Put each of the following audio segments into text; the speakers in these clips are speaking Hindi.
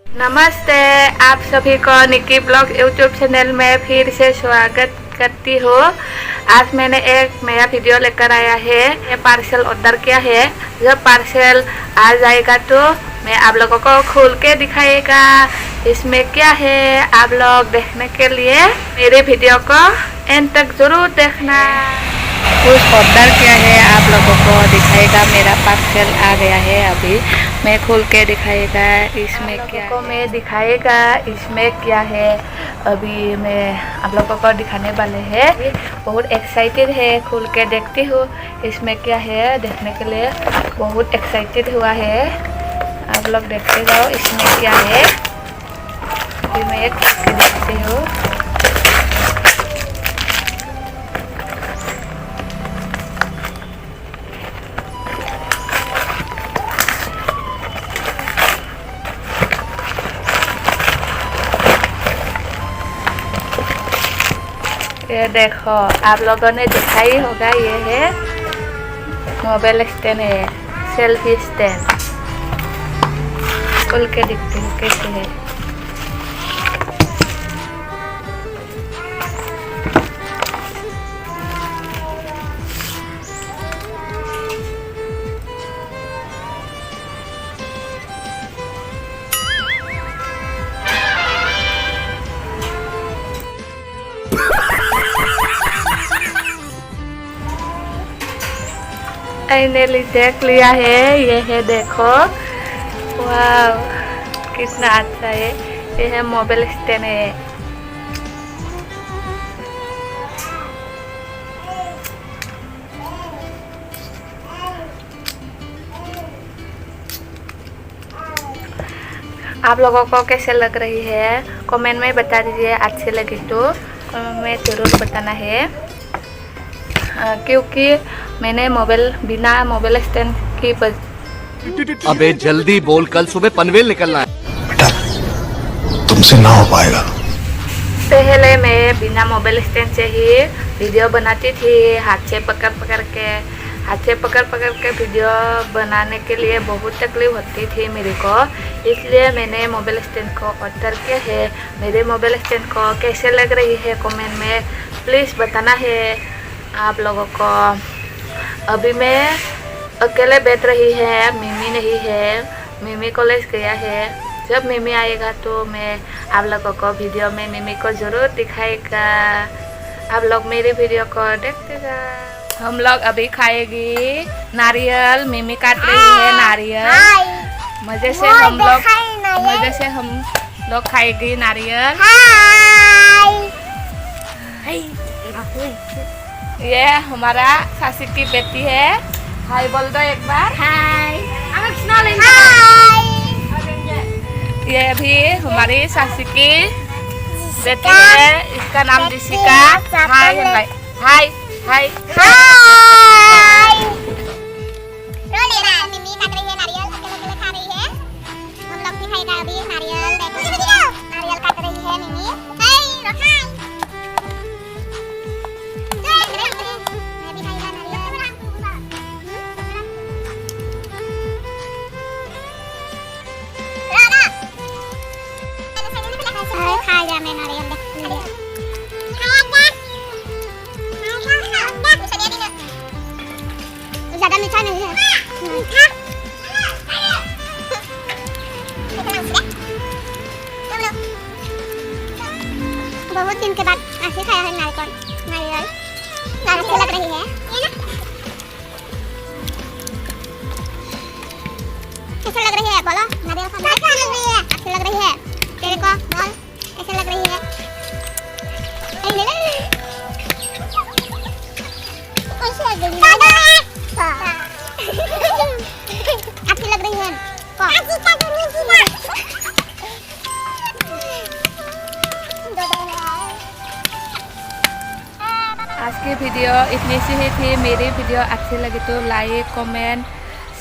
नमस्ते, आप सभी को निकी ब्लॉग यूट्यूब चैनल में फिर से स्वागत करती हूँ। आज मैंने एक नया वीडियो लेकर आया है। ये पार्सल ऑर्डर किया है। जब पार्सल आ जाएगा तो मैं आप लोगों को खोल के दिखाएगा इसमें क्या है। आप लोग देखने के लिए मेरे वीडियो को एंड तक जरूर देखना। कुछ ऑर्डर किया है, आप लोगों को दिखाएगा। मेरा पार्सल आ गया है, अभी मैं खोल के दिखाएगा इसमें क्या है। मैं दिखाएगा इसमें क्या है, अभी मैं आप लोगों को दिखाने वाले हैं। बहुत एक्साइटेड है, खोल के देखती हूँ इसमें क्या है। देखने के लिए बहुत एक्साइटेड हुआ है। आप लोग देखते जाओ इसमें क्या है। अभी मैं एक खोल के देखती हूँ। ये देखो, आप लोगों ने देखा ही होगा, ये है मोबाइल स्टैंड है, सेल्फी स्टैंड। खोल के देखते हो कैसे है। फाइनली देख लिया है, ये है देखो। वाह, कितना अच्छा है। ये है मोबाइल स्टैंड है। आप लोगों को कैसे लग रही है कमेंट में बता दीजिए। अच्छी लगी तो कमेंट में ज़रूर बताना है। क्योंकि मैंने बिना मोबाइल स्टैंड की अबे जल्दी बोल, कल सुबह पनवेल निकलना है। तुमसे ना हो पाएगा। पहले मैं बिना मोबाइल स्टैंड से ही वीडियो बनाती थी। हाथ से पकड़ पकड़ के वीडियो बनाने के लिए बहुत तकलीफ होती थी मेरे को। इसलिए मैंने मोबाइल स्टैंड को ऑर्डर किया है। मेरे मोबाइल स्टैंड को कैसे लग रही है कमेंट में प्लीज़ बताना है आप लोगों को। अभी मैं अकेले बैठ रही है, मिमी नहीं है। मिमी कॉलेज गया है। जब मिमी आएगा तो मैं आप लोगों को वीडियो में मिमी को ज़रूर दिखाएगा। आप लोग मेरे वीडियो को देखते जाओ। हम लोग अभी खाएगी नारियल। मिमी काट रही है नारियल। मज़े से हम लोग खाएगी नारियल। ये हमारा सासी की बेटी है। हाय बोल दो एक बार। हाय। ये भी हमारी सासी की बेटी है। इसका नाम जिसिका। हाय हाय हाय। मिमी काट रही है नारियल, अकेले खा रही है। हम लोग भी खाएगा अभी नारियल। नारियल काट रही है मिमी। ज़्यादा मीठा नहीं है। बहुत दिन के बाद ऐसे खाया है नारियल। अच्छी लग रही है। कैसे लग रही है बोलो। नारियल खाना अच्छी लग रही है। तेरे को बोल कैसे लग रही है। अच्छी लग रही है। आज की वीडियो इतनी सी ही थी। मेरी वीडियो अच्छी लगी तो लाइक कमेंट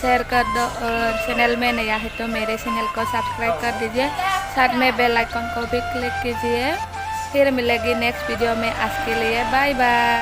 शेयर कर दो। और चैनल में नया है तो मेरे चैनल को सब्सक्राइब कर दीजिए। साथ में बेल आइकन को भी क्लिक कीजिए। फिर मिलेगी नेक्स्ट वीडियो में। आज के लिए बाय बाय।